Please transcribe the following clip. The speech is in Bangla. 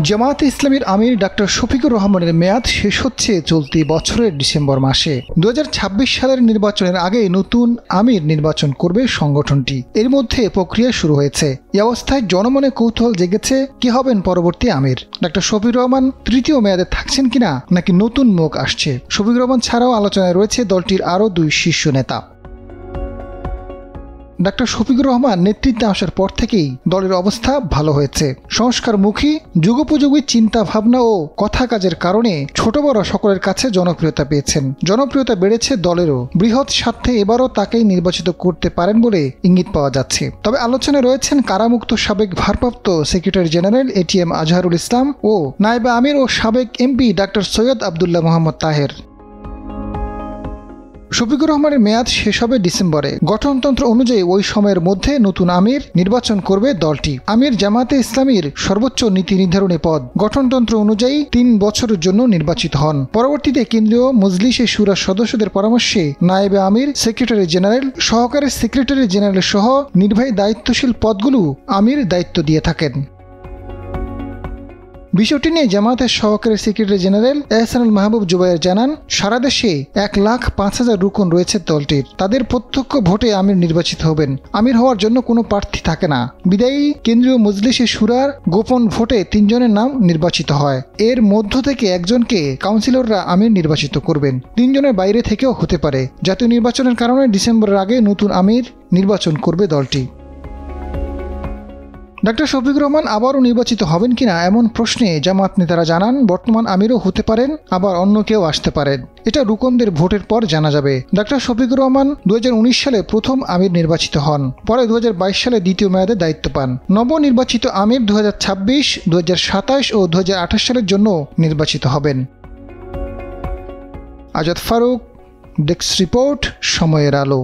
জামায়াতে ইসলামীর আমির ডাক্তার শফিকুর রহমানের মেয়াদ শেষ হচ্ছে চলতি বছরের ডিসেম্বর মাসে। 2026 সালের নির্বাচনের আগে নতুন আমির নির্বাচন করবে সংগঠনটি। এর মধ্যে প্রক্রিয়া শুরু হয়েছে। এই অবস্থায় জনমনে কৌতূহল জেগেছে কে হবেন পরবর্তী আমির। ডাক্তার শফিকুর রহমান তৃতীয় মেয়াদে থাকছেন কিনা নাকি নতুন মুখ আসছে। শফিকুর রহমান ছাড়াও আলোচনায় রয়েছে দলটির আরও দুই শীর্ষ নেতা। ডাক্তার শফিকুর রহমান নেতৃত্বে আসার পর থেকেই দলের অবস্থা ভালো হয়েছে। সংস্কারমুখী যুগোপযোগী চিন্তা ভাবনা ও কথা কাজের কারণে ছোট বড় সকলের কাছে জনপ্রিয়তা পেয়েছেন। জনপ্রিয়তা বেড়েছে দলেরও। বৃহৎ স্বার্থে এবারও তাকেই নির্বাচিত করতে পারেন বলে ইঙ্গিত পাওয়া যাচ্ছে। তবে আলোচনায় রয়েছেন কারামুক্ত সাবেক ভারপ্রাপ্ত secretary general ATM Azharul Islam ও নায়েবে আমির ও সাবেক MP ডাক্তার সৈয়দ আবদুল্লাহ মোহাম্মদ তাহের। শফিকুর রহমানের মেয়াদ শেষ হবে ডিসেম্বরে। গঠনতন্ত্র অনুযায়ী ওই সময়ের মধ্যে নতুন আমির নির্বাচন করবে দলটি। আমির জামায়াতে ইসলামীর সর্বোচ্চ নীতি নির্ধারণী পদ। গঠনতন্ত্র অনুযায়ী 3 বছরের জন্য নির্বাচিত হন। পরবর্তীতে কেন্দ্রীয় মজলিসে শুরা সদস্যদের পরামর্শে নায়েবে আমির, সেক্রেটারি জেনারেল, সহকারী সেক্রেটারি জেনারেল সহ নির্বাহী দায়িত্বশীল পদগুলো আমির দায়িত্ব দিয়ে থাকেন। বিষয়টি নিয়ে জামায়াতের সহকারী সেক্রেটারি জেনারেল এহসানুল মাহবুব জুবায়ের জানান, সারা দেশে 1,05,000 রুকন রয়েছে দলটির। তাদের প্রত্যক্ষ ভোটে আমির নির্বাচিত হবেন। আমির হওয়ার জন্য কোনো প্রার্থী থাকে না। বিদায়ী কেন্দ্রীয় মজলিসে শুরার গোপন ভোটে 3 জনের নাম নির্বাচিত হয়। এর মধ্য থেকে একজনকে কাউন্সিলররা আমির নির্বাচিত করবেন। 3 জনের বাইরে থেকেও হতে পারে। জাতীয় নির্বাচনের কারণে ডিসেম্বরের আগে নতুন আমির নির্বাচন করবে দলটি। ডাক্তার শফিকুর রহমান আবারও নির্বাচিত হবেন কিনা এমন প্রশ্নে জামায়াত নেতারা জানান, বর্তমান আমিরও হতে পারেন, আবার অন্য কেউ আসতে পারেন। এটা রুকনদের ভোটের পর জানা যাবে। ডাক্তার শফিকুর রহমান 2019 সালে প্রথম আমির নির্বাচিত হন। পরে 2022 সালে দ্বিতীয় মেয়াদে দায়িত্ব পান। নবনির্বাচিত আমির 2026, 2027 ও 2028 সালের জন্য নির্বাচিত হবেন। আজাদ ফারুক, ডেস্ক রিপোর্ট, সময়ের আলো।